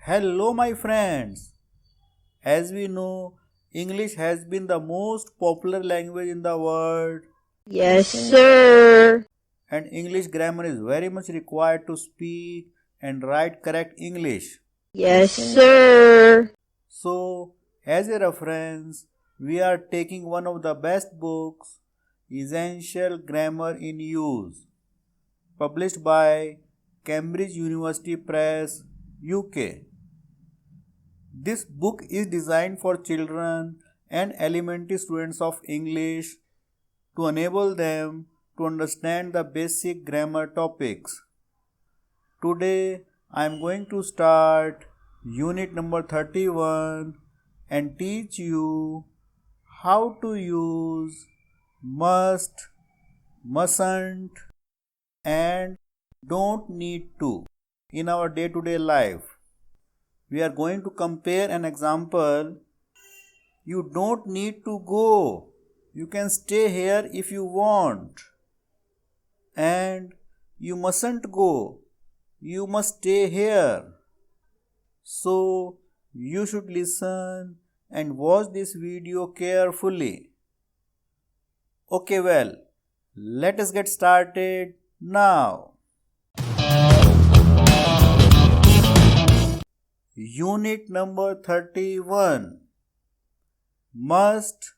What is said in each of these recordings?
Hello, my friends. As we know, English has been the most popular language in the world, Yes, sir. and English grammar is very much required to speak and write correct English. Yes, sir. So, as a reference, we are taking one of the best books, Essential Grammar in Use, published by Cambridge University Press UK. This book is designed for children and elementary students of English to enable them to understand the basic grammar topics. Today I am going to start unit number 31 and teach you how to use must, mustn't, and don't need to in our day-to-day life. We are going to compare an example. You don't need to go. You can stay here if you want. And you mustn't go. You must stay here. So, you should listen and watch this video carefully. Okay, well, let us get started now. Unit number 31. Must,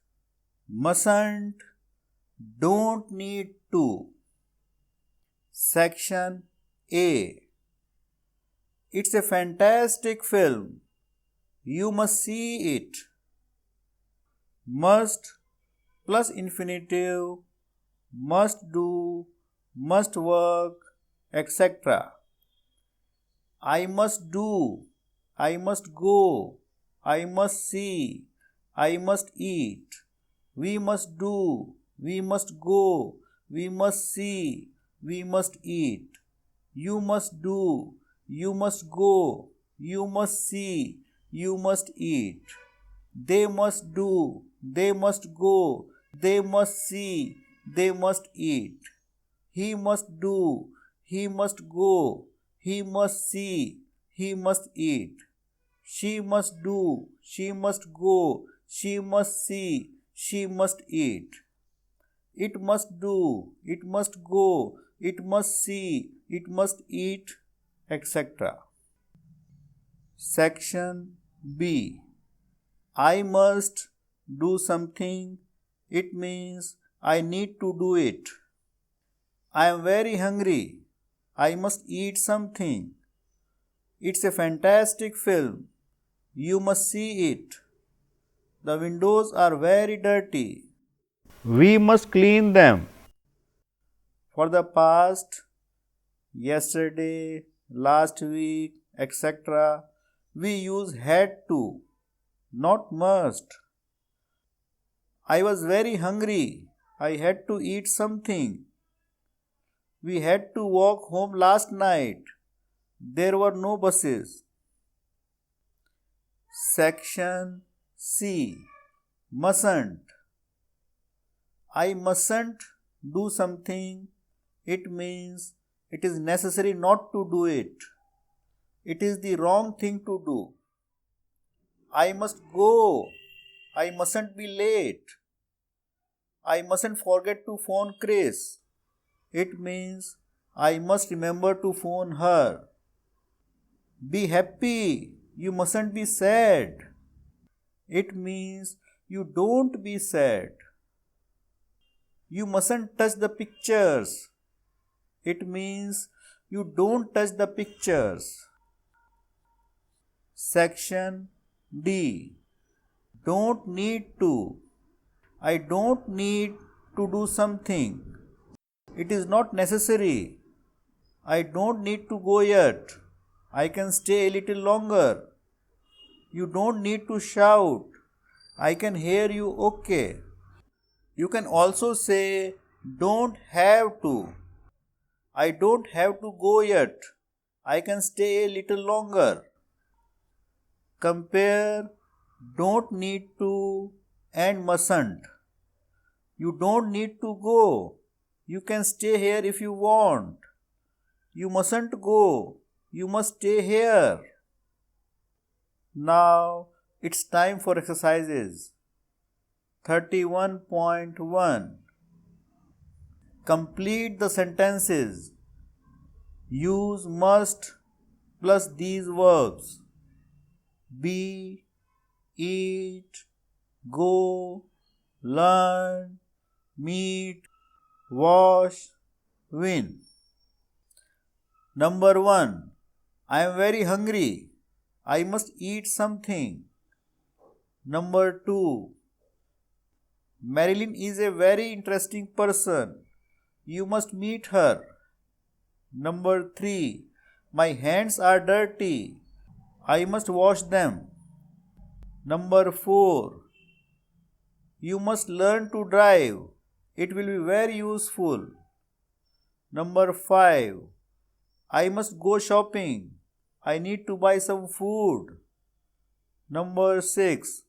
mustn't, don't need to. Section A. It's a fantastic film. You must see it. Must plus infinitive, must do, must work, etc. I must do, I must go, I must see, I must eat. We must do, we must go, we must see, we must eat. You must do, you must go, you must see, you must eat. They must do, they must go, they must see, they must eat. He must do, he must go, he must see, he must eat. She must do, she must go, she must see, she must eat. It must do, it must go, it must see, it must eat, etc. Section B. I must do something. It means I need to do it. I am very hungry. I must eat something. It's a fantastic film. You must see it. The windows are very dirty. We must clean them. For the past, yesterday, last week, etc., we use had to, not must. I was very hungry. I had to eat something. We had to walk home last night. There were no buses. Section C. Mustn't. I mustn't do something. It means it is necessary not to do it. It is the wrong thing to do. I must go. I mustn't be late. I mustn't forget to phone Chris. It means I must remember to phone her. Be happy. You mustn't be sad. It means you don't be sad. You mustn't touch the pictures. It means you don't touch the pictures. Section D. Don't need to. I don't need to do something. It is not necessary. I don't need to go yet. I can stay a little longer. You don't need to shout. I can hear you okay. You can also say don't have to. I don't have to go yet. I can stay a little longer. Compare don't need to and mustn't. You don't need to go. You can stay here if you want. You mustn't go. You must stay here. Now it's time for exercises. 31.1. Complete the sentences. Use must plus these verbs: be, eat, go, learn, meet, wash, win. Number 1. I am very hungry. I must eat something. Number 2. Marilyn is a very interesting person. You must meet her. Number 3. My hands are dirty. I must wash them. Number 4. You must learn to drive. It will be very useful. Number 5. I must go shopping. I need to buy some food. Number 6.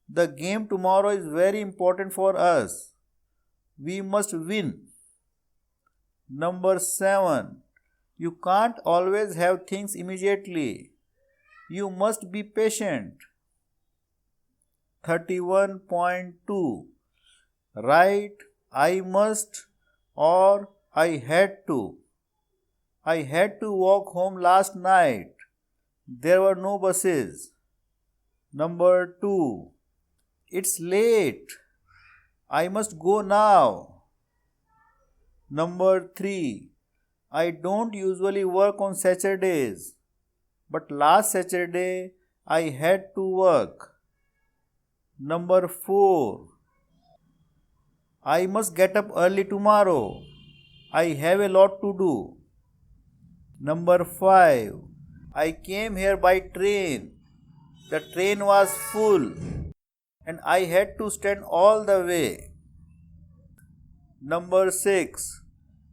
The game tomorrow is very important for us. We must win. Number 7. You can't always have things immediately. You must be patient. 31.2. Write I must or I had to. I had to walk home last night. There were no buses. Number 2. It's late. I must go now. Number 3. I don't usually work on Saturdays, but last Saturday I had to work. Number 4. I must get up early tomorrow. I have a lot to do. Number 5. I came here by train. The train was full and I had to stand all the way. Number 6.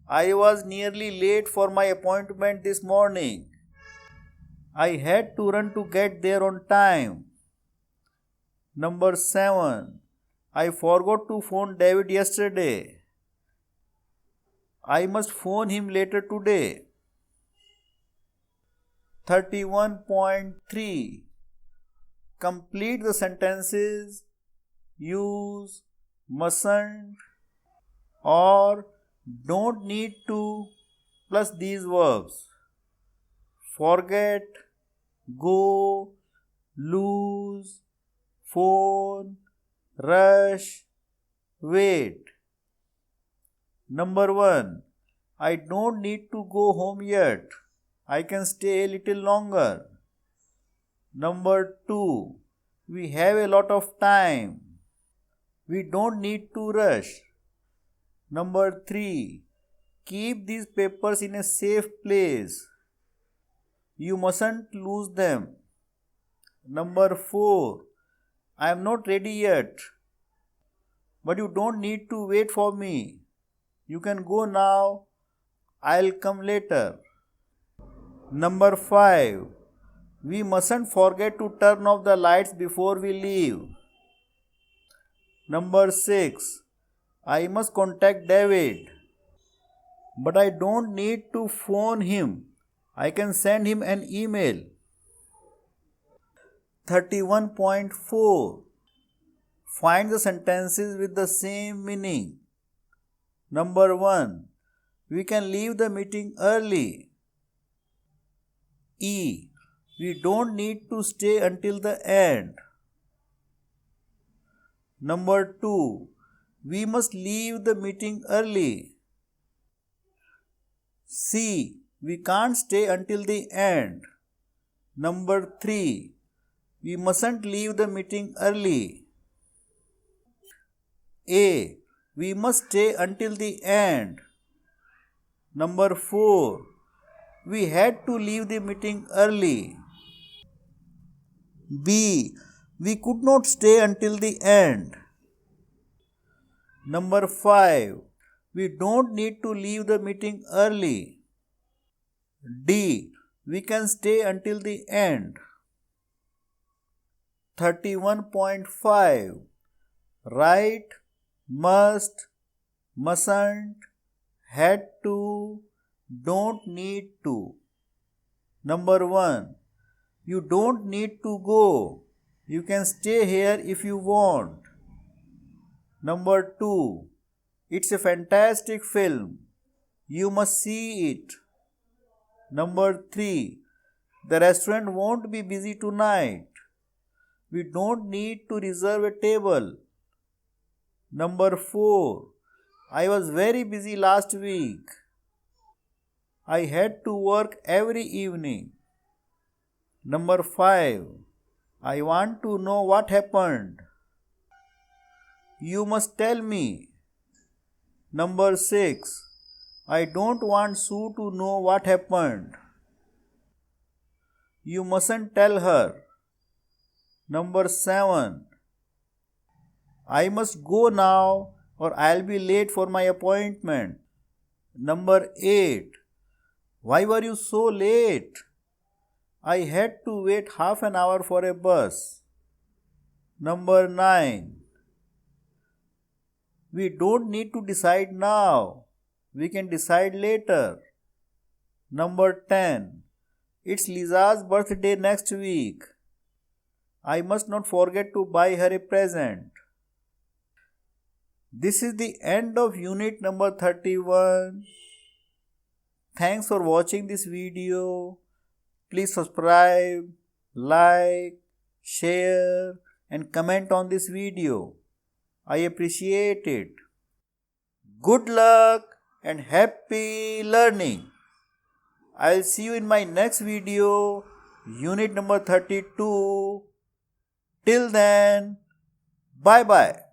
I was nearly late for my appointment this morning. I had to run to get there on time. Number 7. I forgot to phone David yesterday. I must phone him later today. 31.3. Complete the sentences. Use mustn't or don't need to plus these verbs: forget, go, lose, phone, rush, wait. Number 1. I don't need to go home yet. I can stay a little longer. Number 2. We have a lot of time. We don't need to rush. Number 3. Keep these papers in a safe place. You mustn't lose them. Number 4. I am not ready yet. But you don't need to wait for me. You can go now. I'll come later. Number 5. We mustn't forget to turn off the lights before we leave. Number 6. I must contact David. But I don't need to phone him. I can send him an email. 31.4. Find the sentences with the same meaning. Number 1. We can leave the meeting early. E. We don't need to stay until the end. Number 2. We must leave the meeting early. C. We can't stay until the end. Number 3. We mustn't leave the meeting early. A. We must stay until the end. Number 4. We had to leave the meeting early. B. We could not stay until the end. Number 5. We don't need to leave the meeting early. D. We can stay until the end. 31.5. Write must, mustn't, had to, don't need to. Number 1. You don't need to go. You can stay here if you want. Number 2. It's a fantastic film. You must see it. Number 3. The restaurant won't be busy tonight. We don't need to reserve a table. Number 4. I was very busy last week. I had to work every evening. Number 5. I want to know what happened. You must tell me. Number 6. I don't want Sue to know what happened. You mustn't tell her. Number 7. I must go now or I'll be late for my appointment. Number 8. Why were you so late? I had to wait half an hour for a bus. Number 9. We don't need to decide now. We can decide later. Number 10. It's Liza's birthday next week. I must not forget to buy her a present. This is the end of unit number 31. Thanks for watching this video. Please subscribe, like, share and comment on this video. I appreciate it. Good luck and happy learning. I'll see you in my next video, unit number 32. Till then, bye bye.